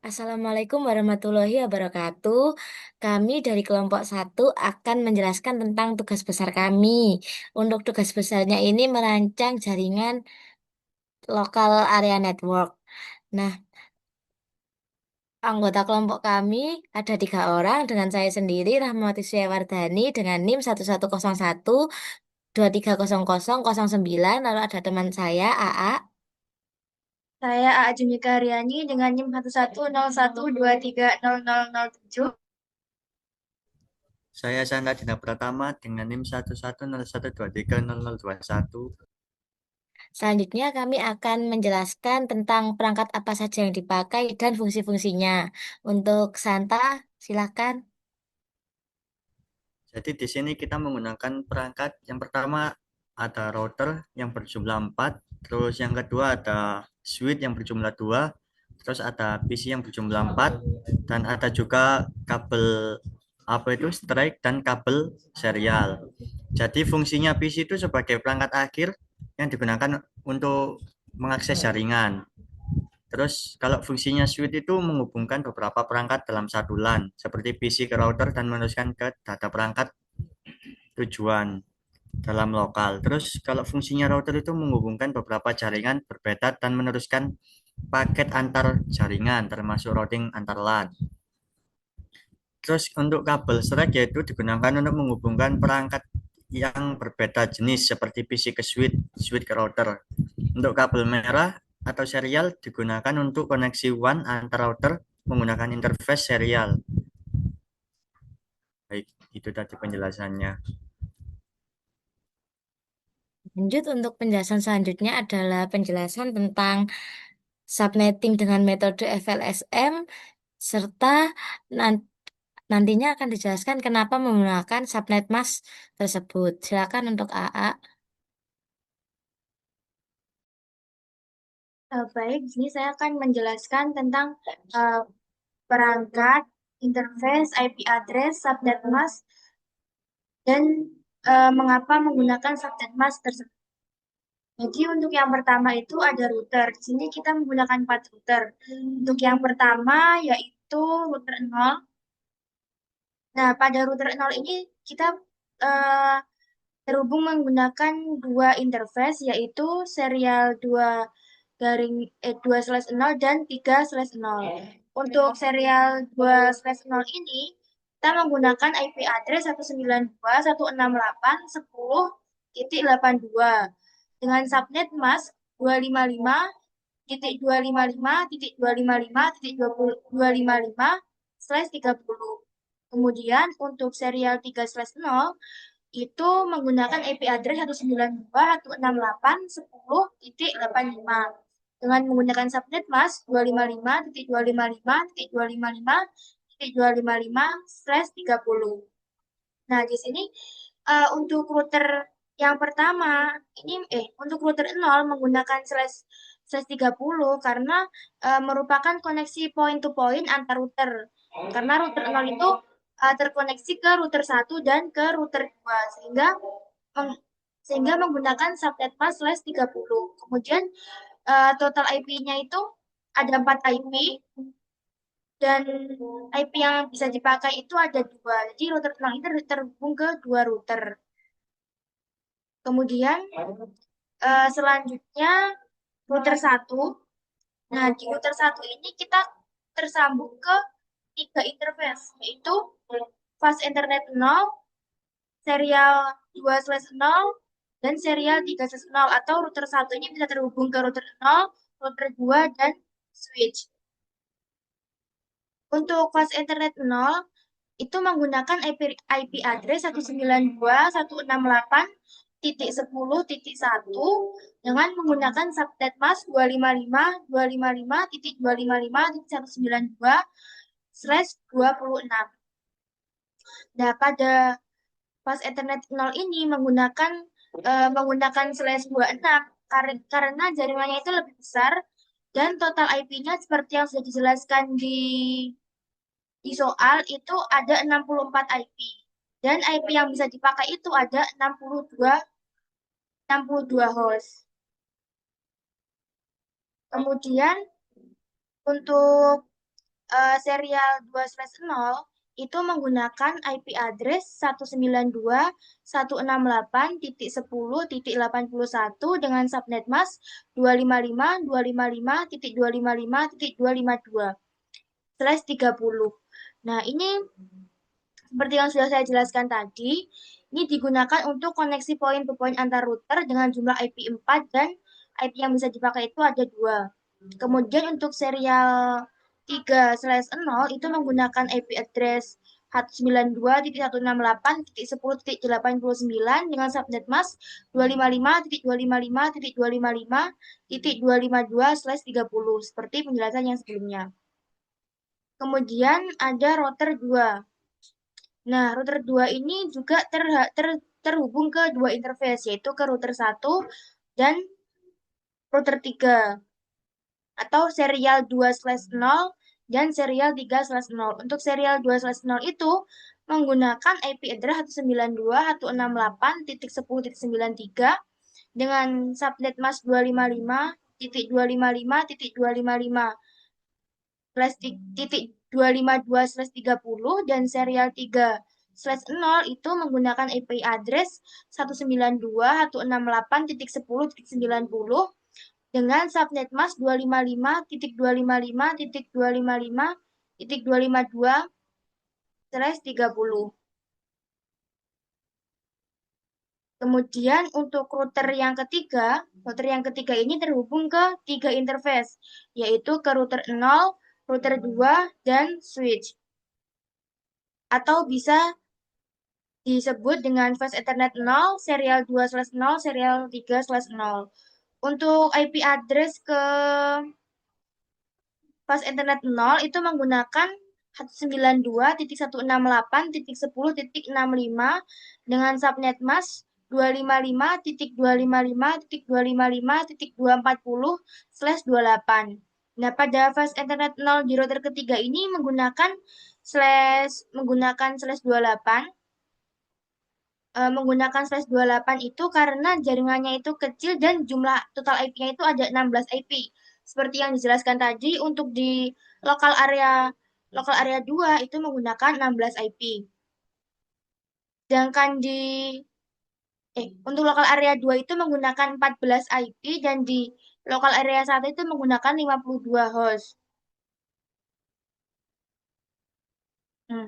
Assalamualaikum warahmatullahi wabarakatuh. Kami dari kelompok satu akan menjelaskan tentang tugas besar kami. Untuk tugas besarnya ini merancang jaringan lokal area network. Nah, anggota kelompok kami ada 3 orang dengan saya sendiri, Rahmawati Syawardani dengan NIM 1101230009, lalu ada teman saya, AA. Saya A. Jumika Haryani dengan NIM 1101130007. Saya Sandra Dina Pratama dengan NIM 1101130021. Selanjutnya kami akan menjelaskan tentang perangkat apa saja yang dipakai dan fungsi-fungsinya. Untuk Santa, silakan. Jadi di sini kita menggunakan perangkat yang pertama ada router yang berjumlah 4, terus yang kedua ada switch yang berjumlah 2, terus ada PC yang berjumlah 4, dan ada juga kabel apa itu strike dan kabel serial. Jadi fungsinya PC itu sebagai perangkat akhir yang digunakan untuk mengakses jaringan. Terus kalau fungsinya switch itu menghubungkan beberapa perangkat dalam satu LAN, seperti PC ke router dan meneruskan ke data perangkat tujuan dalam lokal. Terus kalau fungsinya router itu menghubungkan beberapa jaringan berbeda dan meneruskan paket antar jaringan, termasuk routing antar LAN. Terus untuk kabel strike yaitu digunakan untuk menghubungkan perangkat yang berbeda jenis seperti PC ke switch, switch ke router. Untuk kabel merah atau serial digunakan untuk koneksi WAN antar router menggunakan interface serial. Baik, itu tadi penjelasannya. Lanjut untuk penjelasan selanjutnya adalah penjelasan tentang subnetting dengan metode FLSM serta nan- nantinya akan dijelaskan kenapa menggunakan subnet mask tersebut. Silakan untuk AA. Baik, di sini saya akan menjelaskan tentang eh, perangkat, interface, IP address, subnet mask, dan mengapa menggunakan subnet mask tersebut. Jadi untuk yang pertama itu ada router. Di sini kita menggunakan 4 router. Untuk yang pertama yaitu router 0. Nah, pada router 0 ini kita eh, terhubung menggunakan dua interface yaitu serial 2/2/0 dan 3/0. Untuk serial 2/0 ini kita menggunakan IP address 192.168.10.82 dengan subnet mask 255.255.255/30. Kemudian untuk serial 3/0 itu menggunakan IP address 192.168.10.85 dengan menggunakan subnet mask 255.255.255.255/30. Nah, di sini untuk router yang pertama ini untuk router 0 menggunakan slash slash 30 karena merupakan koneksi point to point antar router. Karena router 0 itu terkoneksi ke router 1 dan ke router 2 sehingga menggunakan subnet mask slash 30. Kemudian total IP-nya itu ada 4 IP dan IP yang bisa dipakai itu ada dua. Jadi router 0 ini terhubung ke dua router. Kemudian selanjutnya router satu. Nah, di router satu ini kita tersambung ke 3 interface, yaitu fast internet 0, serial 2/0, dan serial 3/0. Atau router satu ini bisa terhubung ke router 0, router 2, dan switch. Untuk fast internet 0, itu menggunakan IP address 192.168.10.1 dengan menggunakan subnet mask 255.255.192/26. Nah, pada pas Ethernet 0 ini menggunakan slash 26 karena jaringannya itu lebih besar dan total IP-nya seperti yang sudah dijelaskan di soal itu ada 64 IP. Dan IP yang bisa dipakai itu ada 62 host. Kemudian untuk serial 2/0 itu menggunakan IP address 192.168.10.81 dengan subnet mask 255.255.255.252/30. Nah, ini seperti yang sudah saya jelaskan tadi, ini digunakan untuk koneksi point to point antar router dengan jumlah IP 4 dan IP yang bisa dipakai itu ada 2. Kemudian untuk serial 3/0 itu menggunakan IP address 192.168.10.89 dengan subnet mask 255.255.255.252/30 seperti penjelasan yang sebelumnya. Kemudian ada router 2. Nah, router 2 ini juga terhubung ke dua interface, yaitu ke router 1 dan router 3, atau serial 2/0 dan serial 3/0. Untuk serial 2/0 itu menggunakan IP address 192.168.10.93 dengan subnet mask 255.255.255 252/30 dan serial 3/0 itu menggunakan IP address 192.168.10.90 dengan subnet mask 255.255.255.252/30. Kemudian untuk router yang ketiga ini terhubung ke 3 interface, yaitu ke router 0, router 2, dan switch. Atau bisa disebut dengan fast Ethernet 0, serial 2/0, serial 3/0. Untuk IP address ke fast Ethernet 0 itu menggunakan 192.168.10.65 dengan subnet mask 255.255.255.240/28. Nah, pada fast Ethernet 0 di router ketiga ini menggunakan itu karena jaringannya itu kecil dan jumlah total IP-nya itu ada 16 IP. Seperti yang dijelaskan tadi, untuk di lokal area 2 itu menggunakan 16 IP. Sedangkan untuk lokal area 2 itu menggunakan 14 IP dan di lokal area 1 itu menggunakan 52 host. Hmm.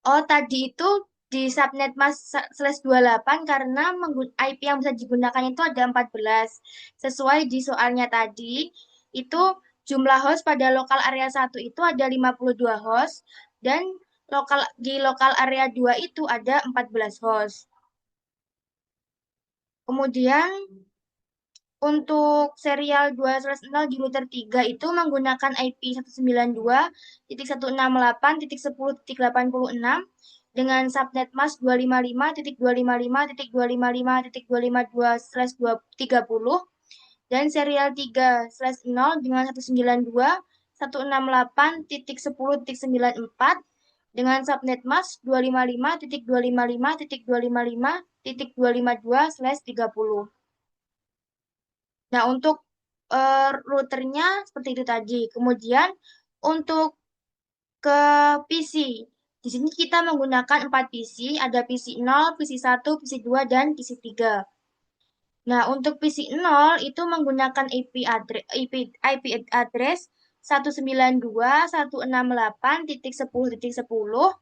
Oh, tadi itu di subnet mas /28 karena IP yang bisa digunakan itu ada 14. Sesuai di soalnya tadi, itu jumlah host pada lokal area 1 itu ada 52 host dan di lokal area 2 itu ada 14 host. Kemudian untuk serial 2/0 di router 3 itu menggunakan IP 192.168.10.86 dengan subnet mask 255.255.255.252/30 dan serial 3/0 dengan 192.168.10.94 dengan subnet mask 255.255.255.252/30. Nah, untuk routernya seperti itu tadi. Kemudian untuk ke PC. Di sini kita menggunakan 4 PC, ada PC 0, PC 1, PC 2, dan PC 3. Nah, untuk PC 0 itu menggunakan IP address 192.168.10.10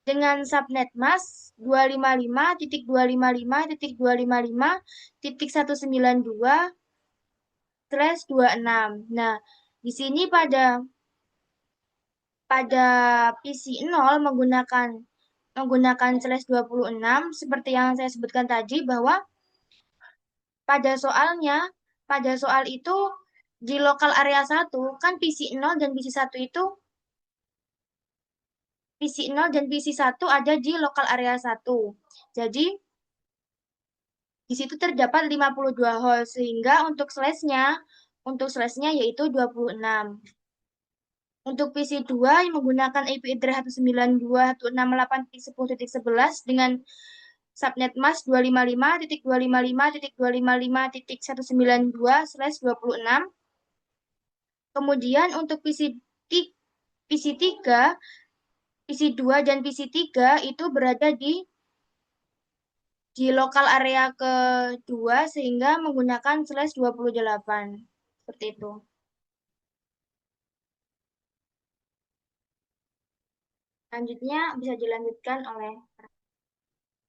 dengan subnet mask 255.255.192.192/26. Nah, di sini pada PC 0 menggunakan /26 seperti yang saya sebutkan tadi bahwa pada soal itu di lokal area 1 kan PC 0 dan PC 1 itu PC 0 dan PC 1 ada di lokal area 1. Jadi di situ terdapat 52 host sehingga untuk slashnya yaitu 26. Untuk PC 2 yang menggunakan IP address 192.168.10.11 dengan subnet mask 255.255.255.192/26. Kemudian untuk PC PC3, PC2 dan PC3 itu berada di lokal area kedua sehingga menggunakan slash 28. Seperti itu. Selanjutnya bisa dilanjutkan oleh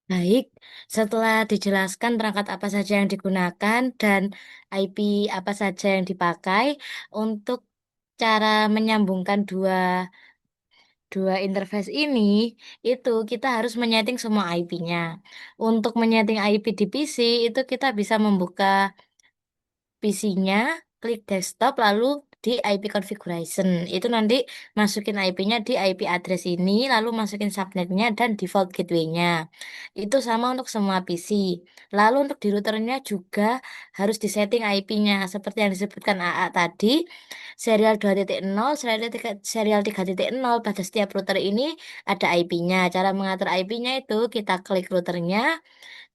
Baik, setelah dijelaskan perangkat apa saja yang digunakan dan IP apa saja yang dipakai untuk cara menyambungkan dua dua interface ini, itu kita harus menyeting semua IP-nya. Untuk menyeting IP di PC, itu kita bisa membuka PC-nya, klik desktop, lalu di IP configuration. Itu nanti masukin IP-nya di IP address ini, lalu masukin subnetnya dan default gateway-nya. Itu sama untuk semua PC. Lalu untuk di routernya juga harus disetting IP-nya. Seperti yang disebutkan AA tadi, serial 2.0, serial 3.0 pada setiap router ini ada IP-nya. Cara mengatur IP-nya itu kita klik routernya,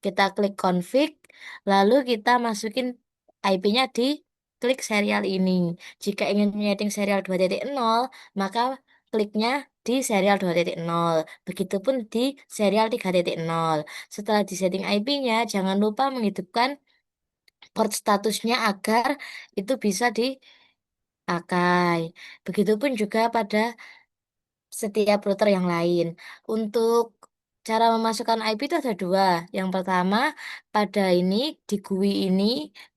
kita klik config, lalu kita masukin IP-nya di klik serial ini. Jika ingin menyeting serial 2.0, maka kliknya di serial 2.0. Begitupun di serial 3.0. Setelah disetting IP-nya, jangan lupa menghidupkan port statusnya agar itu bisa dipakai. Begitupun juga pada setiap router yang lain. Untuk cara memasukkan IP itu ada dua. Yang pertama, pada ini, di GUI ini,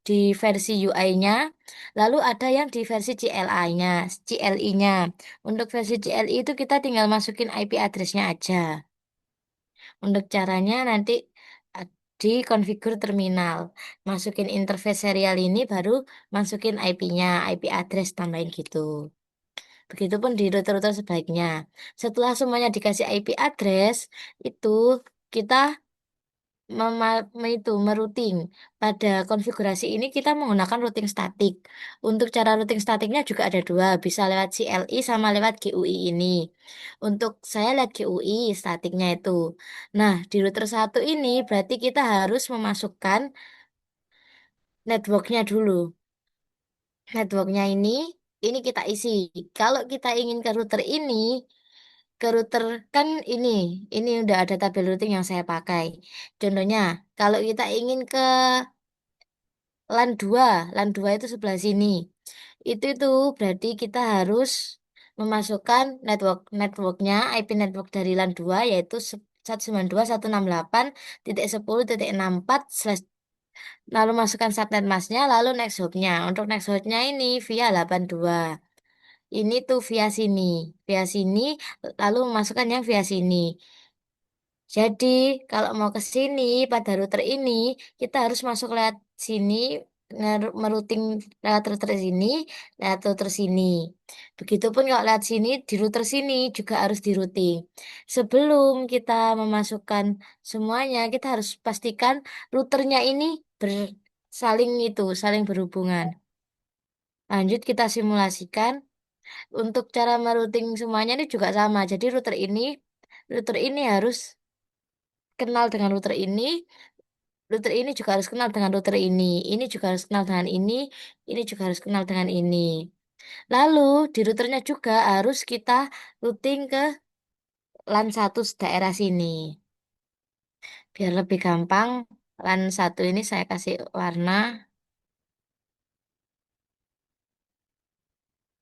di versi UI-nya, lalu ada yang di versi CLI-nya, CLI-nya. Untuk versi CLI itu kita tinggal masukin IP address-nya aja. Untuk caranya nanti eh, di configure terminal. Masukin interface serial ini baru masukin IP-nya, IP address tambahin gitu. Begitupun di router-router sebaiknya. Setelah semuanya dikasih IP address, itu kita merouting. Pada konfigurasi ini kita menggunakan routing statik. Untuk cara routing statiknya juga ada dua, bisa lewat CLI sama lewat GUI ini. Untuk saya lewat GUI statiknya itu. Nah, di router satu ini berarti kita harus memasukkan networknya dulu. Networknya ini kita isi. Kalau kita ingin ke router ini, ke router kan ini udah ada tabel routing yang saya pakai. Contohnya, kalau kita ingin ke LAN 2, LAN 2 itu sebelah sini. Itu berarti kita harus memasukkan networknya, IP network dari LAN 2 yaitu 192.168.10.64 lalu masukkan subnet masknya, lalu next hopnya. Untuk next hopnya ini via 82. Ini tuh via sini, lalu masukkan yang via sini. Jadi, kalau mau ke sini pada router ini, kita harus masuk lewat sini, merouting lewat router sini, lewat router sini. Begitupun kalau lewat sini, di router sini juga harus di routing. Sebelum kita memasukkan semuanya, kita harus pastikan routernya ini saling berhubungan. Lanjut kita simulasikan. Untuk cara merouting semuanya ini juga sama. Jadi router ini harus kenal dengan router ini juga harus kenal dengan router ini juga harus kenal dengan ini juga harus kenal dengan ini. Lalu di routernya juga harus kita routing ke LAN satu daerah sini. Biar lebih gampang, LAN satu ini saya kasih warna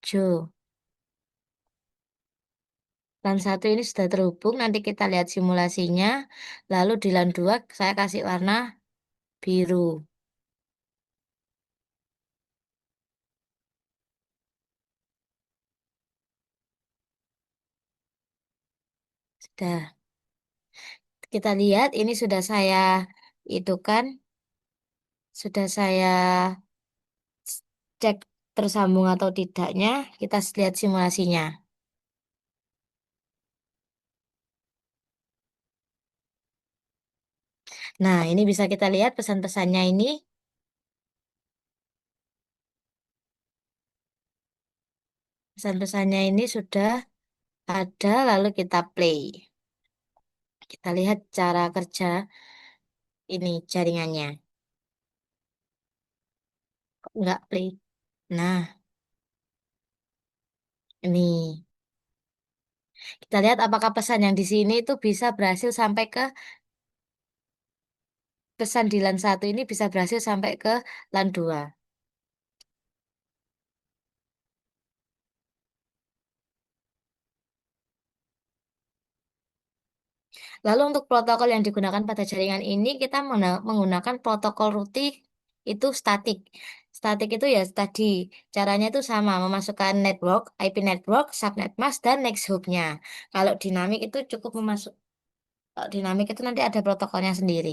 hijau. LAN satu ini sudah terhubung, nanti kita lihat simulasinya. Lalu di LAN 2 saya kasih warna biru. Sudah. Kita lihat ini sudah saya itu kan sudah saya cek tersambung atau tidaknya. Kita lihat simulasinya. Nah, ini bisa kita lihat pesan-pesannya ini. Pesan-pesannya ini sudah ada, lalu kita play. Kita lihat cara kerja ini jaringannya. Kok nggak play? Nah, ini. Kita lihat apakah pesan yang di sini itu bisa berhasil sampai ke pesan di LAN 1 ini bisa berhasil sampai ke LAN 2. Lalu untuk protokol yang digunakan pada jaringan ini kita menggunakan protokol routing itu statik. Statik itu ya tadi caranya itu sama memasukkan network, IP network, subnet mask dan next hop-nya. Kalau dinamik itu cukup kalau dinamik itu nanti ada protokolnya sendiri.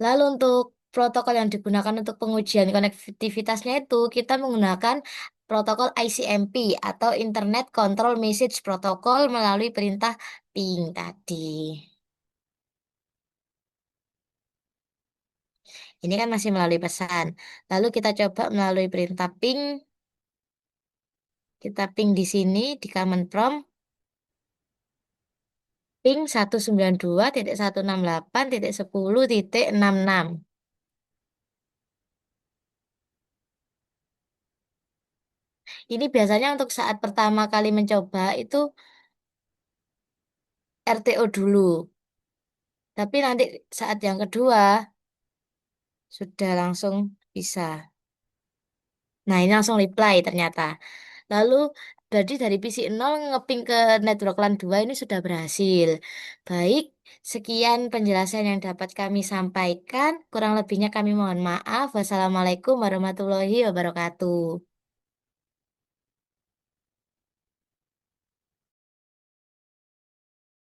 Lalu untuk protokol yang digunakan untuk pengujian konektivitasnya itu kita menggunakan protokol ICMP atau Internet Control Message Protocol melalui perintah ping tadi. Ini kan masih melalui pesan. Lalu kita coba melalui perintah ping. Kita ping di sini di command prompt ping 192.168.10.66. Ini biasanya untuk saat pertama kali mencoba itu RTO dulu. Tapi nanti saat yang kedua sudah langsung bisa. Nah, ini langsung reply ternyata. Lalu berarti dari PC 0 ngeping ke network LAN 2 ini sudah berhasil. Baik, sekian penjelasan yang dapat kami sampaikan. Kurang lebihnya kami mohon maaf. Wassalamualaikum warahmatullahi wabarakatuh.